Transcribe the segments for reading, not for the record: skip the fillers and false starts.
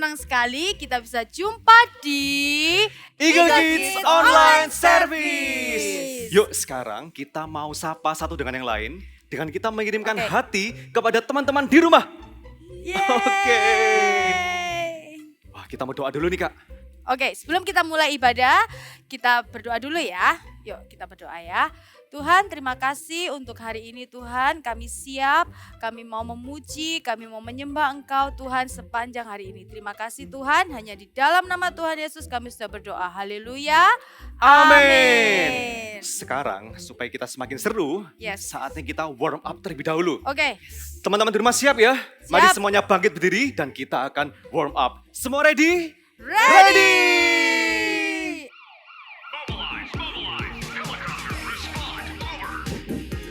senang sekali kita bisa jumpa di Eagle Kids Online Service. Yuk sekarang kita mau sapa satu dengan yang lain. Dengan kita mengirimkan hati kepada teman-teman di rumah. Oke. Wah, kita mau doa dulu nih Kak. Oke, sebelum kita mulai ibadah, kita berdoa dulu ya. Yuk kita berdoa ya. Tuhan, terima kasih untuk hari ini Tuhan, kami siap, kami mau memuji, kami mau menyembah Engkau Tuhan sepanjang hari ini. Terima kasih Tuhan, hanya di dalam nama Tuhan Yesus kami sudah berdoa. Haleluya. Amin. Sekarang supaya kita semakin seru, saatnya kita warm up terlebih dahulu. Oke. Teman-teman di rumah siap ya? Siap. Mari semuanya bangkit berdiri dan kita akan warm up. Semua ready? Ready!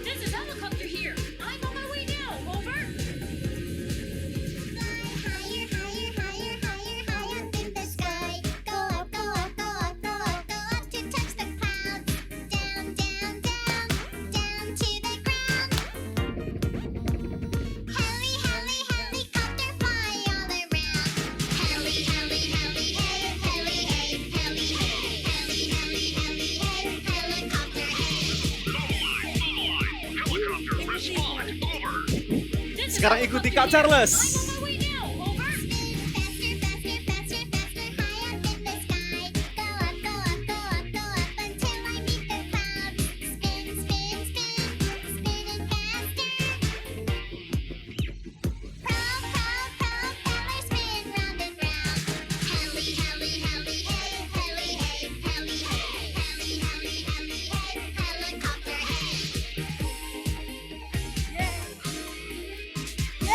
This is helicopter here. I'm on my way now. Over. Higher, higher, higher, higher, high up in the sky. Go up, go up, go up, go up, go up to touch the clouds. Down, down, down, down to the ground. Heli, heli, helicopter fly all around. Heli, heli, heli, hey, heli, hey, heli, hey, heli, heli, heli, hey, helicopter hey. Sekarang ikuti Kak Charles. On my way now. Over. Spin faster, faster, faster, faster, high up in the sky. Go up, go up, go up, go up until I meet the clouds. Spin, spin, spin, spinning faster. Prow, prow, propeller, spin round and round. Heli, heli, heli, hey, heli, hey, heli, hey, heli, heli, heli, hey, helicopter hey.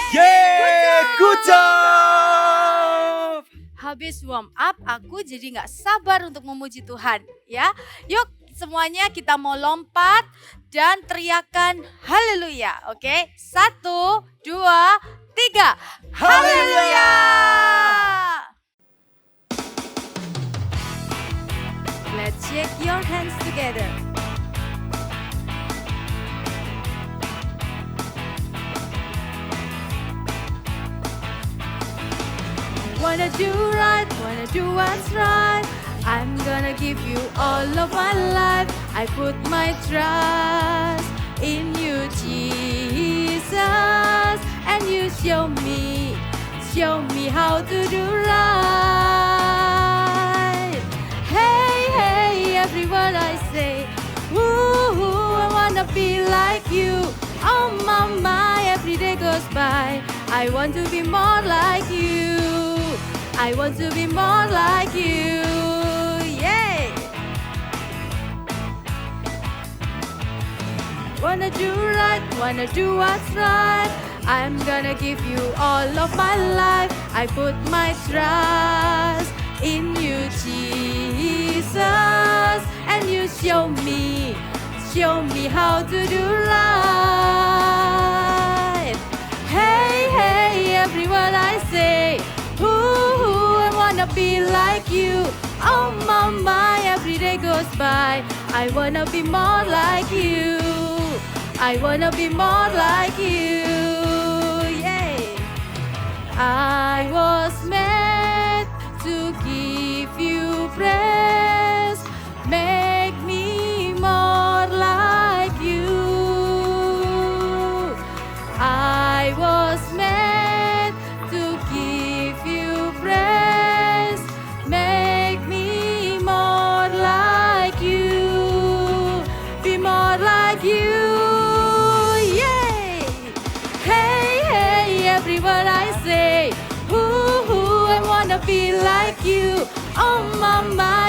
Yeay, good job. Habis warm up, aku jadi gak sabar untuk memuji Tuhan. Ya, yuk semuanya kita mau lompat dan teriakan haleluya. Oke, 1, 2, 3. Haleluya! Let's shake your hands together. Wanna do right, wanna do what's right. I'm gonna give you all of my life. I put my trust in you, Jesus. And you show me how to do right. Hey, hey, everyone I say, ooh, I wanna be like you. Oh my, every day goes by. I want to be more like you. I want to be more like you. Yay! Wanna do right, wanna do what's right. I'm gonna give you all of my life. I put my trust in you, Jesus. And you show me how to do right. Hey, hey, everyone I say, ooh, I wanna be like you. Oh my, every day goes by. I wanna be more like you. I wanna be more like you. Yay! I was meant to give you praise. Make me more like you. I was meant to give you praise. Make me more like you. Be more like you. Yay! Hey, hey, everyone I say, ooh, I wanna be like you. Oh my,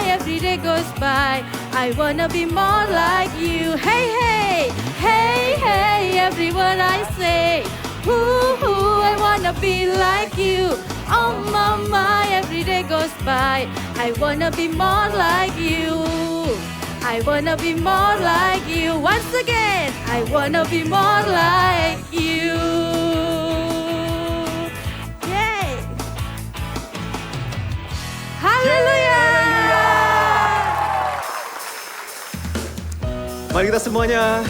every day goes by. I wanna be more like you. Hey, hey, hey, hey, everyone I say, ooh, I wanna be like you. Oh my, every day goes by. I wanna be more like you. I wanna be more like you. Once again, I wanna be more like you. Yay! Haleluya! Mari kita semuanya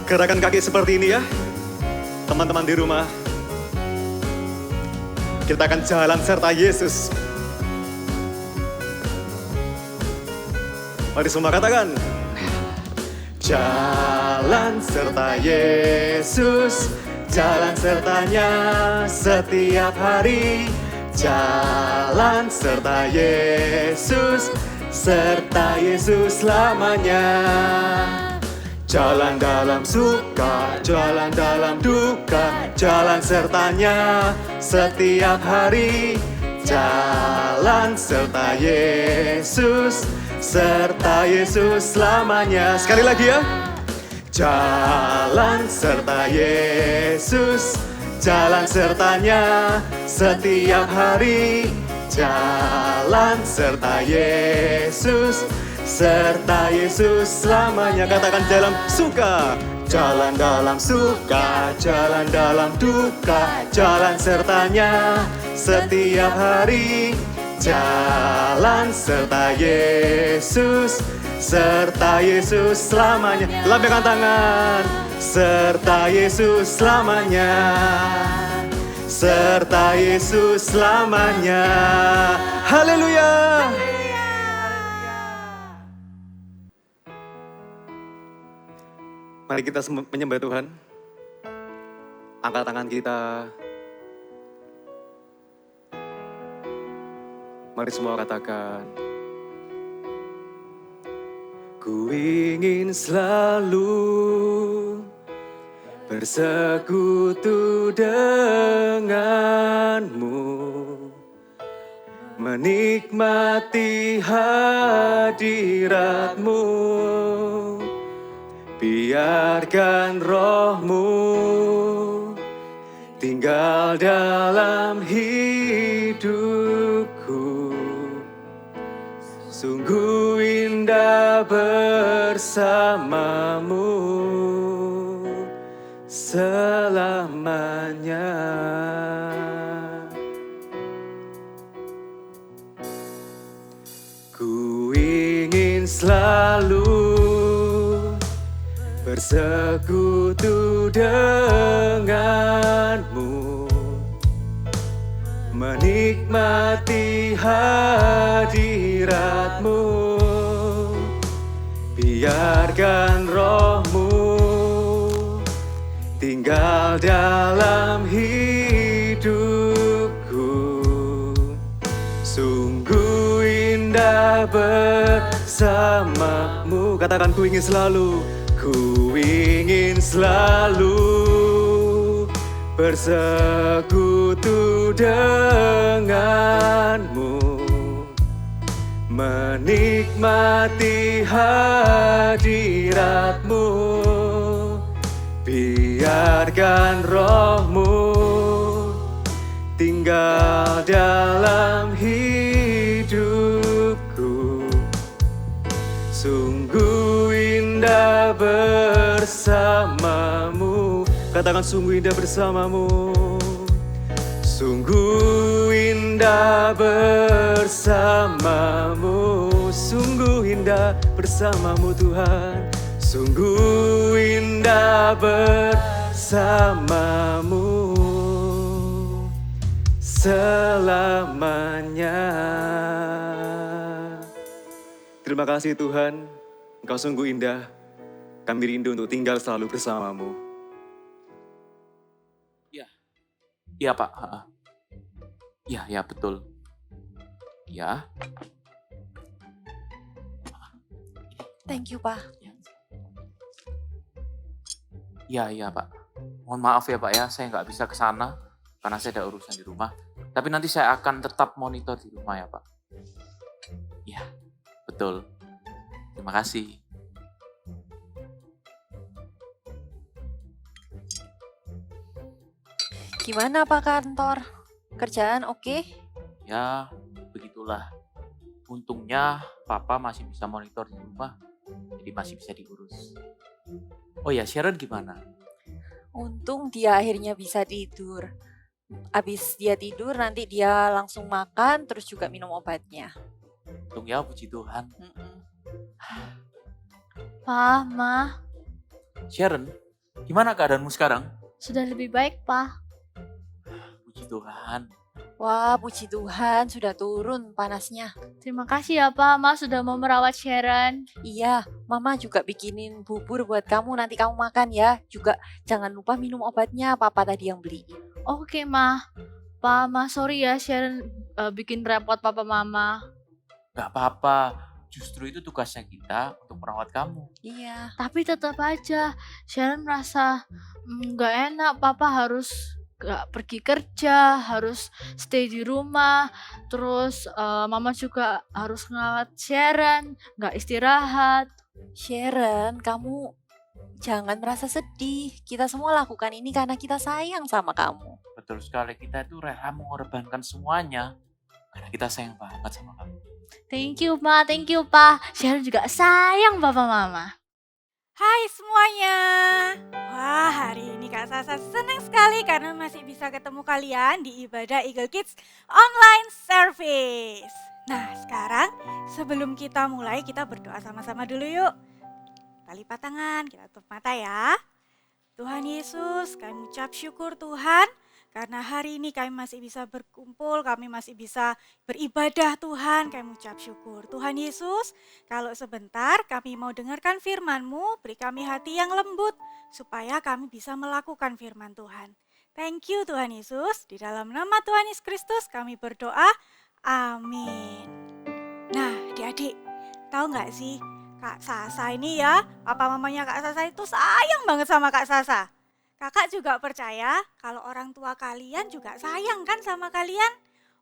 gerakan kaki seperti ini ya. Teman-teman di rumah. Kita akan jalan serta Yesus. Mari semua katakan. Jalan serta Yesus, jalan sertanya setiap hari. Jalan serta Yesus, serta Yesus selamanya. Jalan dalam suka, jalan dalam duka, jalan sertanya setiap hari. Jalan serta Yesus, serta Yesus selamanya. Sekali lagi ya. Jalan serta Yesus, jalan sertanya setiap hari. Jalan serta Yesus, serta Yesus selamanya. Katakan dalam suka, jalan dalam suka, jalan dalam duka, jalan sertanya setiap hari. Jalan serta Yesus, serta Yesus selamanya. Lambaikan tangan. Serta Yesus selamanya, serta Yesus selamanya. Haleluya. Mari kita menyembah Tuhan. Angkat tangan kita. Mari semua katakan. Ku ingin selalu bersekutu denganmu, menikmati hadiratmu. Biarkan rohmu tinggal dalam hidupku. Sungguh indah bersamamu selamanya. Ku ingin selalu bersekutu denganmu, menikmati hadiratmu. Biarkan rohmu tinggal dalam hidupku. Sungguh indah bersamamu. Katakan ku ingin selalu. Ku ingin selalu bersekutu denganmu, menikmati hadiratmu. Biarkan rohmu tinggal dalam hidupku. Sungguh indah bersamamu. Katakan sungguh indah bersamamu. Sungguh indah bersamamu. Sungguh indah bersamamu Tuhan. Sungguh indah bersamamu selamanya. Terima kasih Tuhan, Engkau sungguh indah. Kami rindu untuk tinggal selalu bersamamu. Iya Pak. Iya, ya betul. Ya. Thank you, Pak. Iya Pak. Mohon maaf ya Pak ya, saya nggak bisa ke sana karena saya ada urusan di rumah. Tapi nanti saya akan tetap monitor di rumah ya Pak. Iya, betul. Terima kasih. Gimana Pak Kantor? Kerjaan oke? Ya, begitulah. Untungnya Papa masih bisa monitor di rumah, jadi masih bisa diurus. Oh ya, Sharon gimana? Untung dia akhirnya bisa tidur. Abis dia tidur nanti dia langsung makan terus juga minum obatnya. Untung ya, puji Tuhan. Pa, Ma, Sharon, gimana keadaanmu sekarang? sudah lebih baik, Pa. Puji Tuhan. Wah, puji Tuhan sudah turun panasnya. Terima kasih ya Pak, Ma sudah mau merawat Sharon. Iya, Mama juga bikinin bubur buat kamu, nanti kamu makan ya. Juga jangan lupa minum obatnya, Papa tadi yang beliin. Oke Ma. Pak, Ma sorry ya Sharon bikin repot Papa Mama. Gak apa-apa, justru itu tugasnya kita untuk merawat kamu. Iya. Tapi tetap aja Sharon merasa nggak enak. Papa harus gak pergi kerja, harus stay di rumah. Terus Mama juga harus ngerawat Sharon, nggak istirahat. Sharon, kamu jangan merasa sedih. Kita semua lakukan ini karena kita sayang sama kamu. Betul sekali, kita itu rela mengorbankan semuanya karena kita sayang banget sama kamu. Thank you Ma, thank you Pa. Sharon juga sayang Papa Mama. Hai semuanya. Wah, hari ini Kak Sasa senang sekali karena masih bisa ketemu kalian di ibadah Eagle Kids Online Service. Nah, sekarang sebelum kita mulai, kita berdoa sama-sama dulu yuk. Kita lipat tangan, kita tutup mata ya. Tuhan Yesus, kami ucap syukur Tuhan karena hari ini kami masih bisa berkumpul, kami masih bisa beribadah Tuhan, kami ucap syukur. Tuhan Yesus, kalau sebentar kami mau dengarkan firman-Mu, beri kami hati yang lembut supaya kami bisa melakukan firman Tuhan. Thank you Tuhan Yesus, di dalam nama Tuhan Yesus Kristus kami berdoa, amin. Nah adik-adik, tahu gak sih Kak Sasa ini ya, papa mamanya Kak Sasa itu sayang banget sama Kak Sasa. Kakak juga percaya kalau orang tua kalian juga sayang kan sama kalian.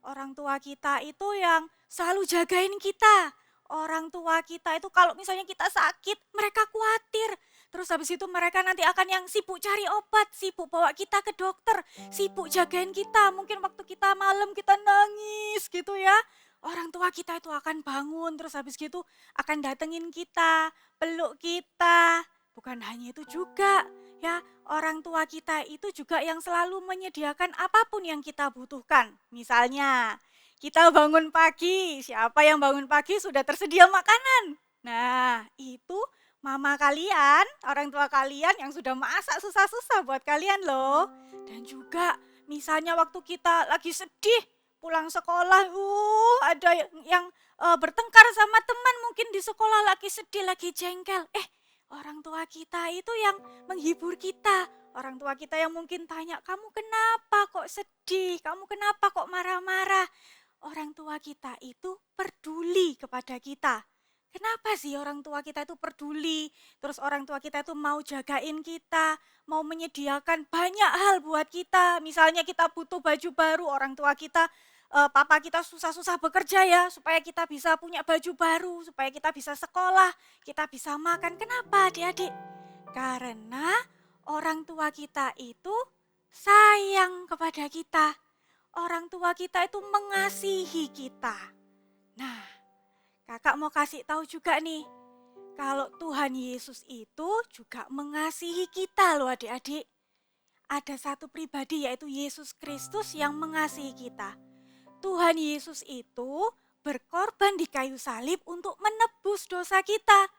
Orang tua kita itu yang selalu jagain kita. Orang tua kita itu kalau misalnya kita sakit, mereka khawatir. Terus habis itu mereka nanti akan yang sibuk cari obat, sibuk bawa kita ke dokter, sibuk jagain kita. Mungkin waktu kita malam kita nangis gitu ya. Orang tua kita itu akan bangun, terus habis gitu akan datengin kita, peluk kita. Bukan hanya itu juga, ya orang tua kita itu juga yang selalu menyediakan apapun yang kita butuhkan. Misalnya kita bangun pagi, siapa yang bangun pagi sudah tersedia makanan. Nah itu mama kalian, orang tua kalian yang sudah masak susah-susah buat kalian loh. Dan juga misalnya waktu kita lagi sedih, pulang sekolah, ada yang bertengkar sama teman mungkin di sekolah lagi sedih, lagi jengkel. Orang tua kita itu yang menghibur kita. Orang tua kita yang mungkin tanya, kamu kenapa kok sedih? Kamu kenapa kok marah-marah? Orang tua kita itu peduli kepada kita. Kenapa sih orang tua kita itu peduli? Terus orang tua kita itu mau jagain kita, mau menyediakan banyak hal buat kita. Misalnya kita butuh baju baru, orang tua kita, papa kita susah-susah bekerja ya, supaya kita bisa punya baju baru, supaya kita bisa sekolah, kita bisa makan. Kenapa adik-adik? Karena orang tua kita itu sayang kepada kita. Orang tua kita itu mengasihi kita. Nah, kakak mau kasih tahu juga nih, kalau Tuhan Yesus itu juga mengasihi kita loh adik-adik. Ada satu pribadi yaitu Yesus Kristus yang mengasihi kita. Tuhan Yesus itu berkorban di kayu salib untuk menebus dosa kita.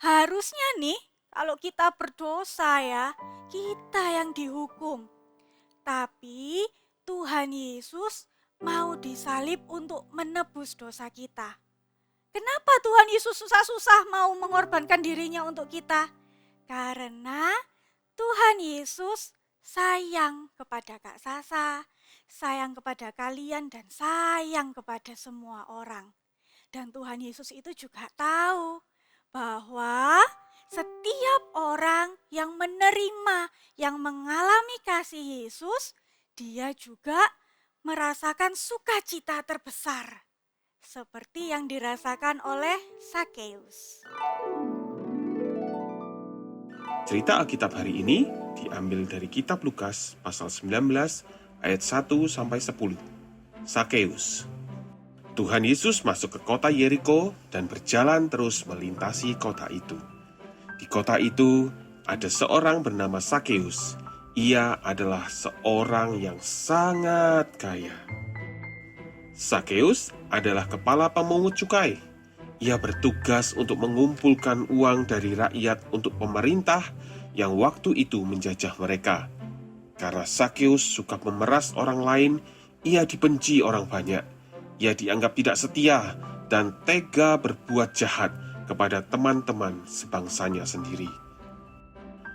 Harusnya nih kalau kita berdosa ya, kita yang dihukum. Tapi Tuhan Yesus mau disalib untuk menebus dosa kita. Kenapa Tuhan Yesus susah-susah mau mengorbankan dirinya untuk kita? Karena Tuhan Yesus sayang kepada Kak Sasa, sayang kepada kalian dan sayang kepada semua orang. Dan Tuhan Yesus itu juga tahu bahwa setiap orang yang menerima, yang mengalami kasih Yesus, dia juga merasakan sukacita terbesar. Seperti yang dirasakan oleh Sakeus. Cerita Alkitab hari ini diambil dari kitab Lukas pasal 19 ayat 1-10. Sakeus. Tuhan Yesus masuk ke kota Yeriko dan berjalan terus melintasi kota itu. Di kota itu ada seorang bernama Sakeus. Ia adalah seorang yang sangat kaya. Sakeus adalah kepala pemungut cukai. Ia bertugas untuk mengumpulkan uang dari rakyat untuk pemerintah yang waktu itu menjajah mereka. Karena Sakeus suka memeras orang lain, Ia dibenci orang banyak. Ia dianggap tidak setia dan tega berbuat jahat kepada teman-teman sebangsanya sendiri.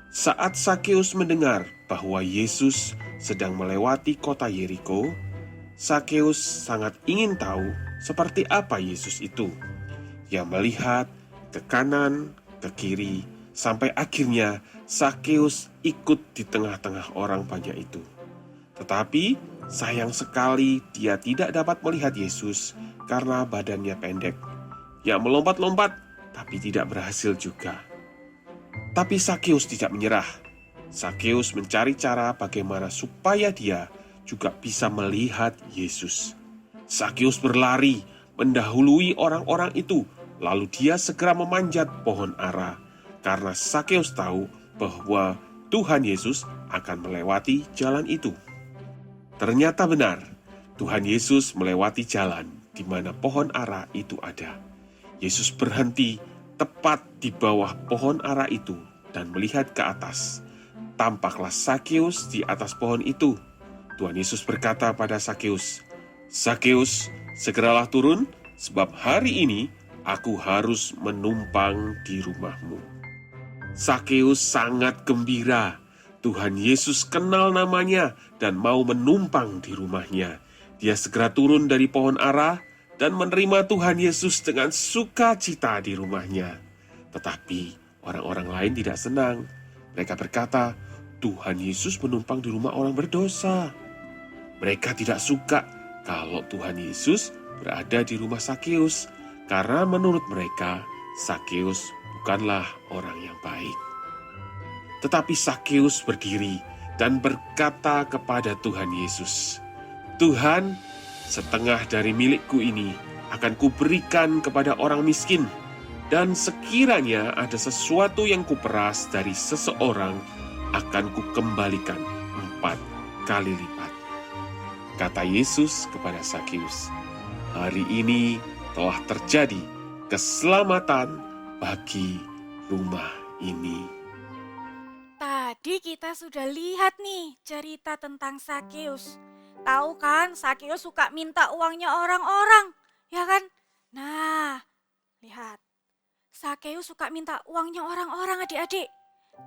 Saat Sakeus mendengar bahwa Yesus sedang melewati kota Yeriko, Sakeus sangat ingin tahu seperti apa Yesus itu. Ia melihat ke kanan, ke kiri, sampai akhirnya Sakeus ikut di tengah-tengah orang banyak itu. Tetapi sayang sekali dia tidak dapat melihat Yesus karena badannya pendek. Ia melompat-lompat tapi tidak berhasil juga. Tapi Sakeus tidak menyerah. Sakeus mencari cara bagaimana supaya dia juga bisa melihat Yesus. Sakeus berlari mendahului orang-orang itu, lalu dia segera memanjat pohon ara karena Sakeus tahu bahwa Tuhan Yesus akan melewati jalan itu. Ternyata benar, Tuhan Yesus melewati jalan di mana pohon ara itu ada. Yesus berhenti tepat di bawah pohon ara itu dan melihat ke atas. Tampaklah Sakeus di atas pohon itu. Tuhan Yesus berkata pada Sakeus, "Sakeus, segeralah turun, sebab hari ini aku harus menumpang di rumahmu." Sakeus sangat gembira. Tuhan Yesus kenal namanya dan mau menumpang di rumahnya. Dia segera turun dari pohon ara dan menerima Tuhan Yesus dengan sukacita di rumahnya. Tetapi orang-orang lain tidak senang. Mereka berkata, Tuhan Yesus menumpang di rumah orang berdosa. Mereka tidak suka kalau Tuhan Yesus berada di rumah Sakeus, karena menurut mereka Sakeus bukanlah orang yang baik. Tetapi Sakeus berdiri dan berkata kepada Tuhan Yesus, "Tuhan, setengah dari milikku ini akan kuberikan kepada orang miskin, dan sekiranya ada sesuatu yang kuperas dari seseorang, akan kukembalikan 4 kali lipat." Kata Yesus kepada Sakeus, "Hari ini telah terjadi keselamatan bagi rumah ini." Tadi kita sudah lihat nih cerita tentang Sakeus. Tahu kan, Sakeus suka minta uangnya orang-orang, ya kan? Nah, lihat. Sakeus suka minta uangnya orang-orang adik-adik.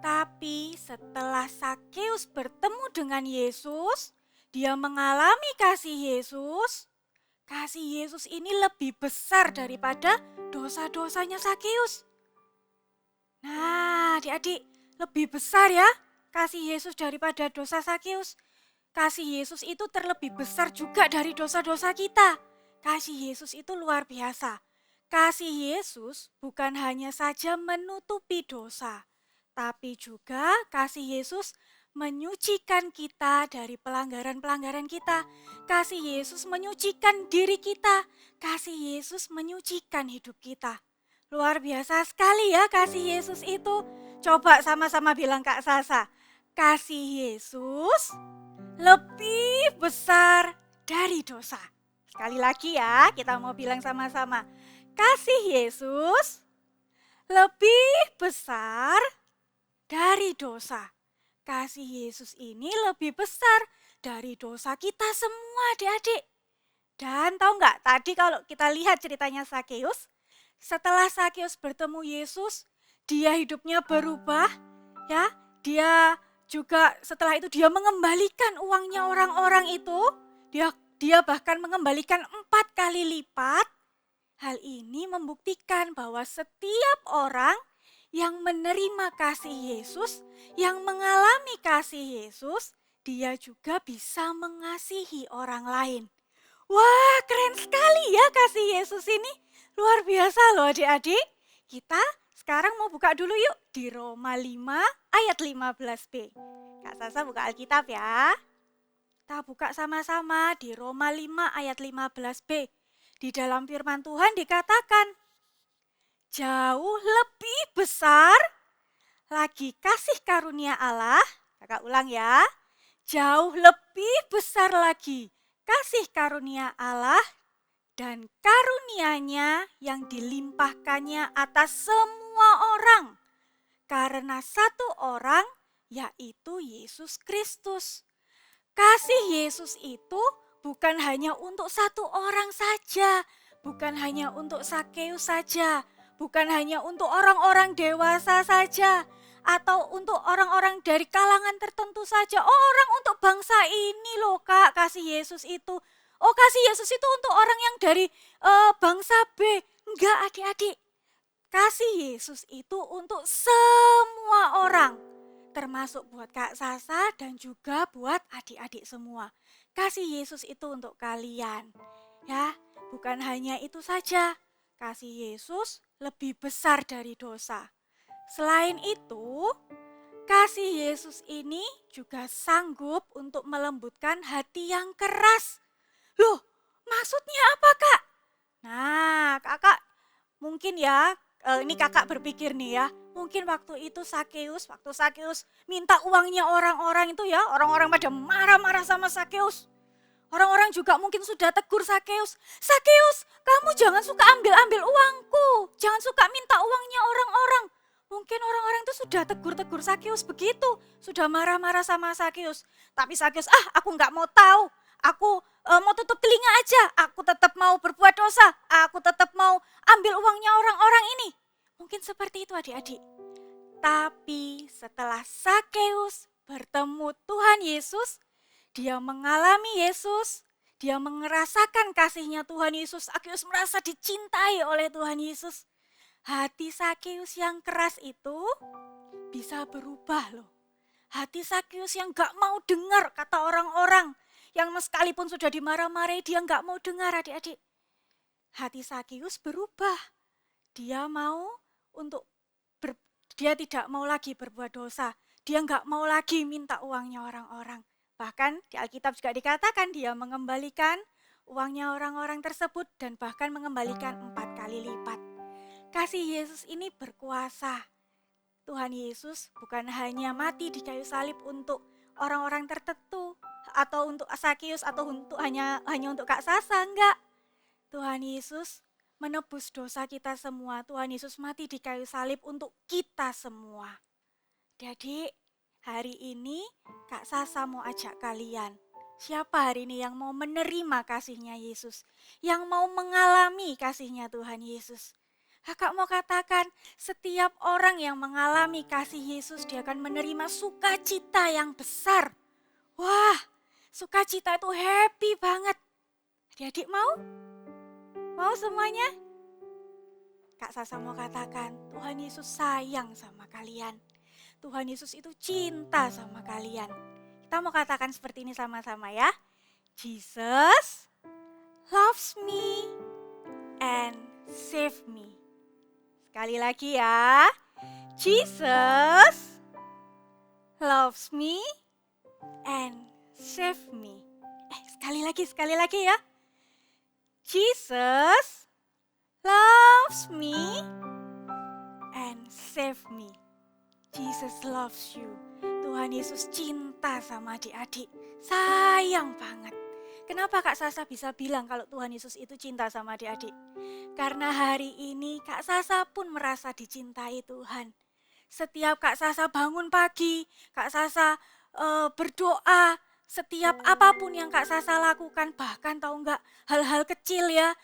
Tapi setelah Sakeus bertemu dengan Yesus, dia mengalami kasih Yesus. Kasih Yesus ini lebih besar daripada dosa-dosanya Sakeus. Nah, adik-adik, lebih besar ya kasih Yesus daripada dosa Sakeus. Kasih Yesus itu terlebih besar juga dari dosa-dosa kita. Kasih Yesus itu luar biasa. Kasih Yesus bukan hanya saja menutupi dosa, tapi juga kasih Yesus menyucikan kita dari pelanggaran-pelanggaran kita. Kasih Yesus menyucikan diri kita. Kasih Yesus menyucikan hidup kita. Luar biasa sekali ya kasih Yesus itu. Coba sama-sama bilang Kak Sasa, kasih Yesus lebih besar dari dosa. Sekali lagi ya, kita mau bilang sama-sama. Kasih Yesus lebih besar dari dosa. Kasih Yesus ini lebih besar dari dosa kita semua adik-adik. Dan tahu nggak, tadi kalau kita lihat ceritanya Sakeus, setelah Sakeus bertemu Yesus, dia hidupnya berubah, ya. Dia juga setelah itu dia mengembalikan uangnya orang-orang itu. Dia bahkan mengembalikan 4 kali lipat. Hal ini membuktikan bahwa setiap orang yang menerima kasih Yesus, yang mengalami kasih Yesus, dia juga bisa mengasihi orang lain. Wah, keren sekali ya kasih Yesus ini. Luar biasa loh adik-adik. Kita sekarang mau buka dulu yuk di Roma 5 ayat 15b. Kak Sasa buka Alkitab ya. Kita buka sama-sama di Roma 5 ayat 15b. Di dalam firman Tuhan dikatakan, jauh lebih besar lagi kasih karunia Allah. Kakak ulang ya. Jauh lebih besar lagi kasih karunia Allah dan karunia-Nya yang dilimpahkannya atas semua orang. Karena satu orang, yaitu Yesus Kristus. Kasih Yesus itu bukan hanya untuk satu orang saja, bukan hanya untuk Sakeus saja, bukan hanya untuk orang-orang dewasa saja, atau untuk orang-orang dari kalangan tertentu saja. Oh, orang untuk bangsa ini loh Kak, kasih Yesus itu. Oh, kasih Yesus itu untuk orang yang dari bangsa B. Enggak adik-adik, kasih Yesus itu untuk semua orang. Termasuk buat Kak Sasa dan juga buat adik-adik semua. Kasih Yesus itu untuk kalian. Ya, bukan hanya itu saja. Kasih Yesus lebih besar dari dosa. Selain itu, kasih Yesus ini juga sanggup untuk melembutkan hati yang keras. Loh, maksudnya apa Kak? Nah, kakak mungkin ya, ini kakak berpikir nih ya, mungkin waktu itu waktu Sakeus minta uangnya orang-orang itu ya, orang-orang pada marah-marah sama Sakeus. Orang-orang juga mungkin sudah tegur Sakeus. Sakeus, kamu jangan suka ambil-ambil uangku, jangan suka minta uangnya orang-orang. Mungkin orang-orang itu sudah tegur-tegur Sakeus begitu, sudah marah-marah sama Sakeus. Tapi Sakeus, aku nggak mau tahu, aku mau tutup telinga aja, aku tetap mau berbuat dosa, aku tetap mau ambil uangnya orang-orang ini. Mungkin seperti itu adik-adik. Tapi setelah Sakeus bertemu Tuhan Yesus, dia mengalami Yesus, dia merasakan kasihnya Tuhan Yesus, Sakeus merasa dicintai oleh Tuhan Yesus. Hati Sakeus yang keras itu bisa berubah loh. Hati Sakeus yang gak mau dengar kata orang-orang, yang sekalipun sudah dimarah-marahi dia gak mau dengar adik-adik. Hati Sakeus berubah. Dia dia tidak mau lagi berbuat dosa. Dia gak mau lagi minta uangnya orang-orang. Bahkan di Alkitab juga dikatakan dia mengembalikan uangnya orang-orang tersebut dan bahkan mengembalikan 4 kali lipat. Kasih Yesus ini berkuasa. Tuhan Yesus bukan hanya mati di kayu salib untuk orang-orang tertentu atau untuk Sakeus atau hanya untuk Kak Sasa, enggak. Tuhan Yesus menebus dosa kita semua. Tuhan Yesus mati di kayu salib untuk kita semua. Jadi hari ini Kak Sasa mau ajak kalian. Siapa hari ini yang mau menerima kasihnya Yesus? Yang mau mengalami kasihnya Tuhan Yesus? Kakak mau katakan, setiap orang yang mengalami kasih Yesus, dia akan menerima sukacita yang besar. Wah, sukacita itu happy banget. Adik-adik mau? Mau semuanya? Kak Sasa mau katakan, Tuhan Yesus sayang sama kalian. Tuhan Yesus itu cinta sama kalian. Kita mau katakan seperti ini sama-sama ya. Jesus loves me and save me. Sekali lagi ya. Jesus loves me and save me. Sekali lagi ya. Jesus loves me and save me. Jesus loves you. Tuhan Yesus cinta sama adik-adik. Sayang banget. Kenapa Kak Sasa bisa bilang kalau Tuhan Yesus itu cinta sama adik-adik? Karena hari ini Kak Sasa pun merasa dicintai Tuhan. Setiap Kak Sasa bangun pagi, Kak Sasa berdoa, setiap apapun yang Kak Sasa lakukan, bahkan tahu enggak hal-hal kecil ya.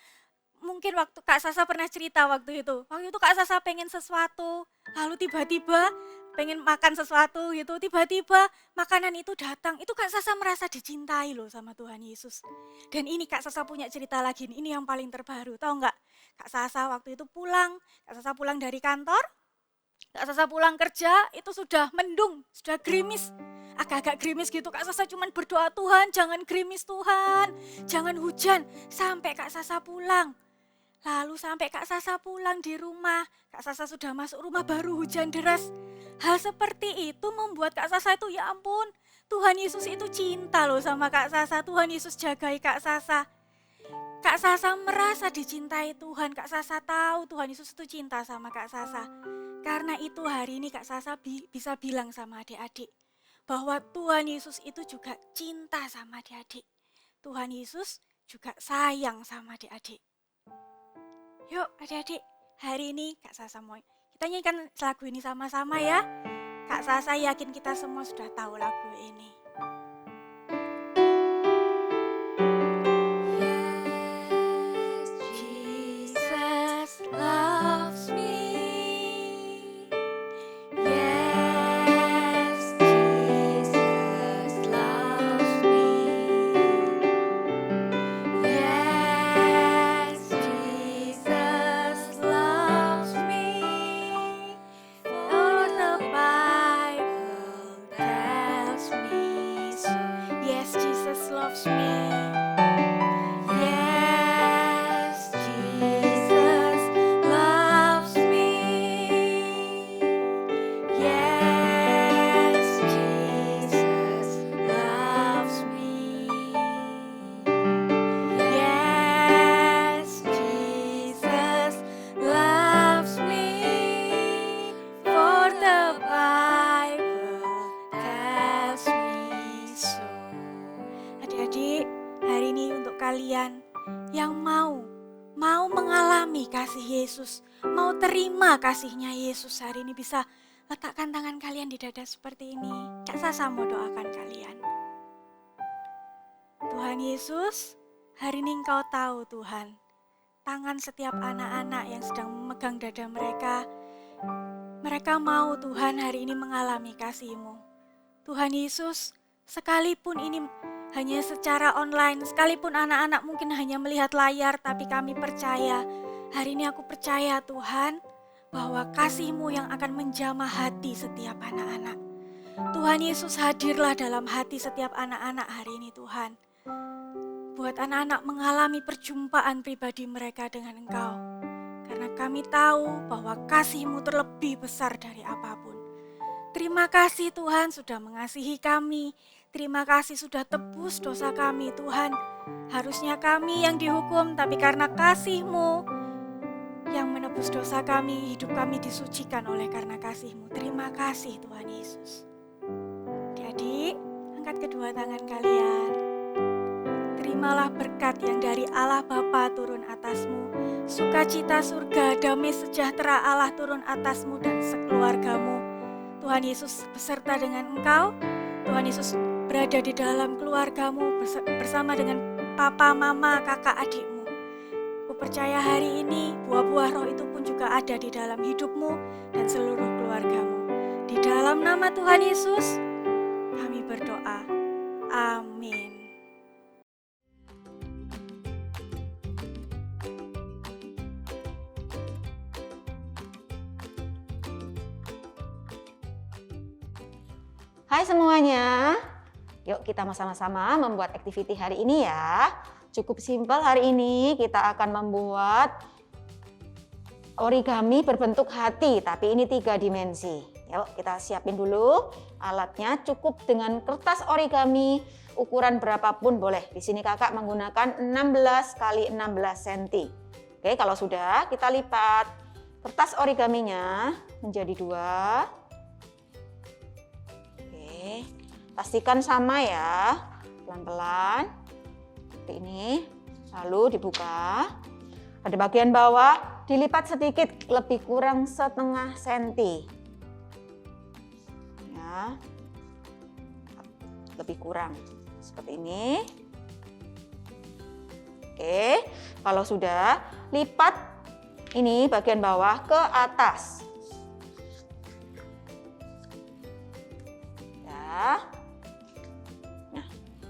Mungkin waktu Kak Sasa pernah cerita waktu itu Kak Sasa pengen sesuatu, lalu tiba-tiba pengen makan sesuatu gitu, tiba-tiba makanan itu datang, itu Kak Sasa merasa dicintai loh sama Tuhan Yesus. Dan ini Kak Sasa punya cerita lagi, ini yang paling terbaru, tahu enggak? Kak Sasa waktu itu Kak Sasa pulang dari kantor, Kak Sasa pulang kerja, itu sudah mendung, sudah gerimis, agak-agak gerimis gitu. Kak Sasa cuman berdoa, Tuhan jangan gerimis Tuhan, jangan hujan, sampai Kak Sasa pulang. Lalu sampai Kak Sasa pulang di rumah, Kak Sasa sudah masuk rumah baru hujan deras. Hal seperti itu membuat Kak Sasa itu ya ampun, Tuhan Yesus itu cinta loh sama Kak Sasa, Tuhan Yesus jagai Kak Sasa. Kak Sasa merasa dicintai Tuhan, Kak Sasa tahu Tuhan Yesus itu cinta sama Kak Sasa. Karena itu hari ini Kak Sasa bisa bilang sama adik-adik, bahwa Tuhan Yesus itu juga cinta sama adik-adik. Tuhan Yesus juga sayang sama adik-adik. Yuk adik-adik, hari ini Kak Sasa mau kita nyanyikan lagu ini sama-sama ya. Kak Sasa yakin kita semua sudah tahu lagu ini. kasih Yesus, mau terima kasihnya Yesus hari ini, bisa letakkan tangan kalian di dada seperti ini. Kak Sasa mau doakan kalian. Tuhan Yesus, hari ini Engkau tahu Tuhan, tangan setiap anak-anak yang sedang memegang dada mereka. Mereka mau Tuhan hari ini mengalami kasih-Mu. Tuhan Yesus, sekalipun ini hanya secara online, sekalipun anak-anak mungkin hanya melihat layar, tapi kami percaya, hari ini aku percaya Tuhan, bahwa kasih-Mu yang akan menjamah hati setiap anak-anak. Tuhan Yesus, hadirlah dalam hati setiap anak-anak hari ini Tuhan. Buat anak-anak mengalami perjumpaan pribadi mereka dengan Engkau. Karena kami tahu bahwa kasih-Mu terlebih besar dari apapun. Terima kasih Tuhan sudah mengasihi kami. Terima kasih sudah tebus dosa kami Tuhan. Harusnya kami yang dihukum, tapi karena kasih-Mu yang menebus dosa kami, hidup kami disucikan oleh karena kasih-Mu. Terima kasih Tuhan Yesus. Adik-adik, angkat kedua tangan kalian. Terimalah berkat yang dari Allah Bapa turun atasmu. Sukacita surga, damai sejahtera Allah turun atasmu dan sekeluargamu. Tuhan Yesus beserta dengan engkau. Tuhan Yesus berada di dalam keluargamu bersama dengan papa, mama, kakak, adikmu. Aku percaya hari ini buah-buah roh itu pun juga ada di dalam hidupmu dan seluruh keluargamu. Di dalam nama Tuhan Yesus, kami berdoa. Amin. Hai semuanya, yuk kita sama-sama membuat activity hari ini ya. Cukup simpel hari ini, kita akan membuat origami berbentuk hati, tapi ini 3 dimensi. Yuk kita siapin dulu alatnya, cukup dengan kertas origami ukuran berapapun boleh. Di sini kakak menggunakan 16 x 16 cm. Oke, kalau sudah kita lipat kertas origaminya menjadi 2. Pastikan sama ya, pelan-pelan seperti ini, lalu dibuka. Pada bagian bawah dilipat sedikit, lebih kurang setengah senti ya, lebih kurang seperti ini. Oke, kalau sudah, lipat ini bagian bawah ke atas ya.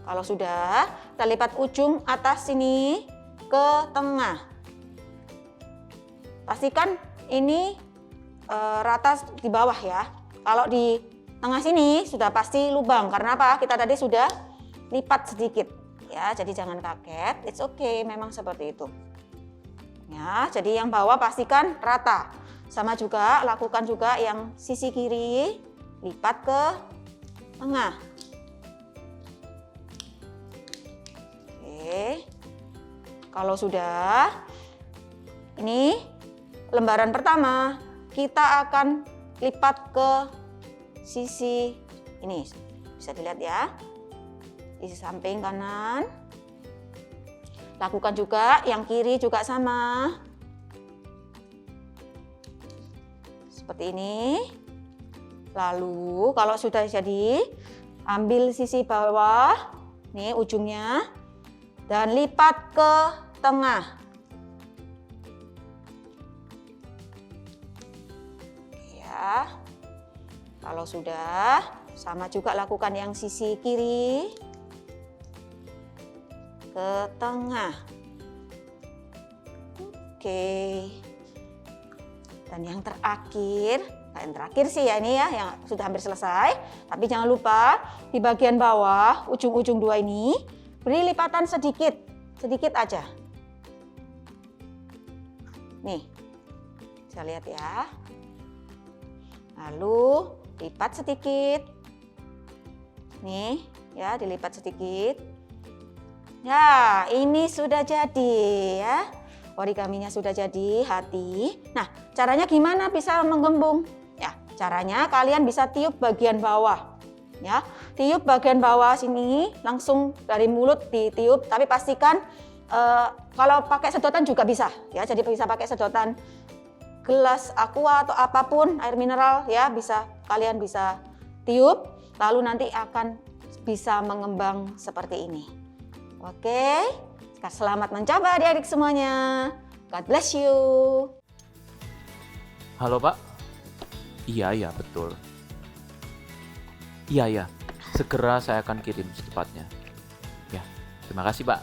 Kalau sudah, kita lipat ujung atas sini ke tengah. Pastikan ini rata di bawah ya. Kalau di tengah sini sudah pasti lubang. Karena apa? Kita tadi sudah lipat sedikit. Ya, jadi jangan kaget. It's okay, memang seperti itu. Ya, jadi yang bawah pastikan rata. Sama juga, lakukan juga yang sisi kiri, lipat ke tengah. Kalau sudah, ini lembaran pertama kita akan lipat ke sisi ini, bisa dilihat ya, di samping kanan. Lakukan juga yang kiri juga sama, seperti ini. Lalu kalau sudah jadi, ambil sisi bawah, nih ujungnya, dan lipat ke tengah. Ya. Kalau sudah, sama juga lakukan yang sisi kiri ke tengah. Oke. Dan yang terakhir sih ya ini ya, yang sudah hampir selesai. Tapi jangan lupa di bagian bawah, ujung-ujung 2 ini, beri lipatan sedikit aja. Nih, bisa lihat ya. Lalu lipat sedikit. Nih, ya dilipat sedikit. Ya, ini sudah jadi ya. Origaminya sudah jadi hati. Nah, caranya gimana bisa menggembung? Ya, caranya kalian bisa tiup bagian bawah. Ya, tiup bagian bawah sini, langsung dari mulut ditiup, tapi pastikan Kalau pakai sedotan juga bisa ya, jadi bisa pakai sedotan gelas aqua atau apapun air mineral ya, kalian bisa tiup, lalu nanti akan bisa mengembang seperti ini. Oke, selamat mencoba adik-adik semuanya. God bless you. Halo Pak? Iya betul. Iya, segera saya akan kirim secepatnya. Ya, terima kasih Pak.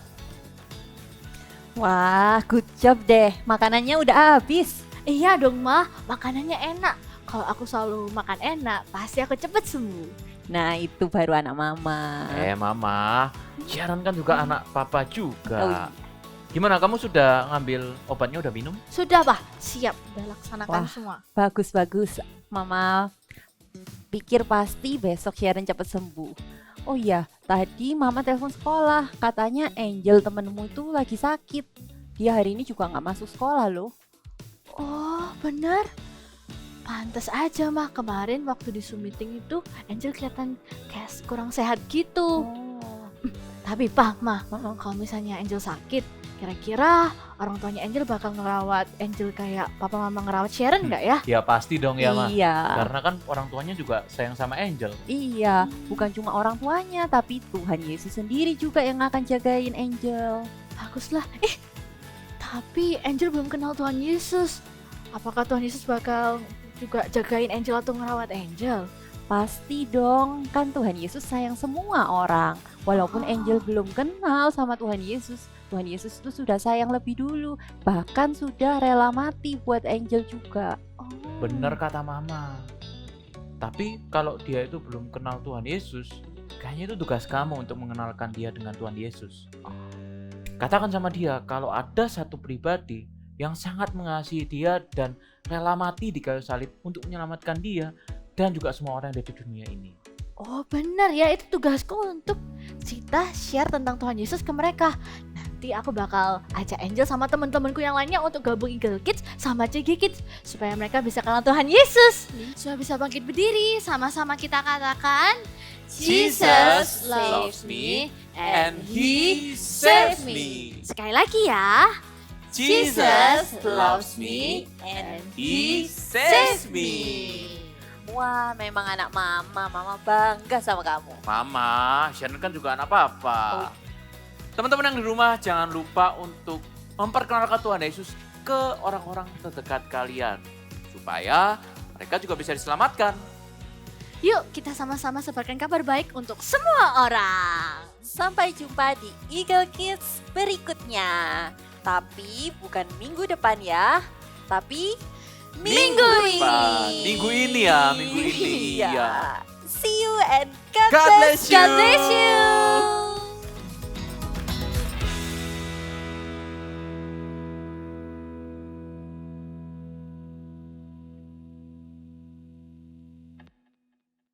Wah, good job deh. Makanannya udah habis. Iya dong Ma, makanannya enak. Kalau aku selalu makan enak, pasti aku cepet sembuh. Nah, itu baru anak mama. Mama, Sharon kan juga anak papa juga. Oh, iya. Gimana, kamu sudah ngambil obatnya, udah minum? Sudah Pak, siap. Udah laksanakan Wah. semua. Bagus. Mama pikir pasti besok Sharon cepet sembuh. Oh iya, tadi mama telepon sekolah. Katanya Angel temenmu itu lagi sakit. Dia hari ini juga nggak masuk sekolah loh. Oh bener. Pantes aja Mah, kemarin waktu di Zoom meeting itu Angel kelihatan kayak kurang sehat gitu. Tapi Pak, Mah, kalau misalnya Angel sakit, kira-kira orang tuanya Angel bakal ngerawat Angel kayak papa mama ngerawat Sharon nggak ya? Ya pasti dong ya Ma. Iya. Karena kan orang tuanya juga sayang sama Angel. Iya, bukan cuma orang tuanya, tapi Tuhan Yesus sendiri juga yang akan jagain Angel. Baguslah. Tapi Angel belum kenal Tuhan Yesus. Apakah Tuhan Yesus bakal juga jagain Angel atau ngerawat Angel? Pasti dong, kan Tuhan Yesus sayang semua orang. Walaupun Angel belum kenal sama Tuhan Yesus itu sudah sayang lebih dulu. Bahkan sudah rela mati buat Angel juga. Bener kata Mama. Tapi kalau dia itu belum kenal Tuhan Yesus, kayaknya itu tugas kamu untuk mengenalkan dia dengan Tuhan Yesus. Katakan sama dia kalau ada satu pribadi yang sangat mengasihi dia dan rela mati di kayu salib untuk menyelamatkan dia dan juga semua orang yang ada di dunia ini. Oh benar ya, itu tugasku untuk kita share tentang Tuhan Yesus ke mereka. Nanti aku bakal ajak Angel sama teman-temanku yang lainnya untuk gabung Eagle Kids sama CG Kids supaya mereka bisa kenal Tuhan Yesus. Supaya bisa bangkit berdiri, sama-sama kita katakan Jesus loves me and He saves me. Sekali lagi ya. Jesus loves me and He saves me. Wah, memang anak mama bangga sama kamu. Mama, Sharon kan juga anak papa. Teman-teman yang di rumah jangan lupa untuk memperkenalkan Tuhan Yesus ke orang-orang terdekat kalian. Supaya mereka juga bisa diselamatkan. Yuk kita sama-sama sebarkan kabar baik untuk semua orang. Sampai jumpa di Eagle Kids berikutnya. Tapi bukan minggu depan ya. Tapi minggu ini. Minggu ini ya, minggu ini. Iya. See you and God God bless you. God bless you.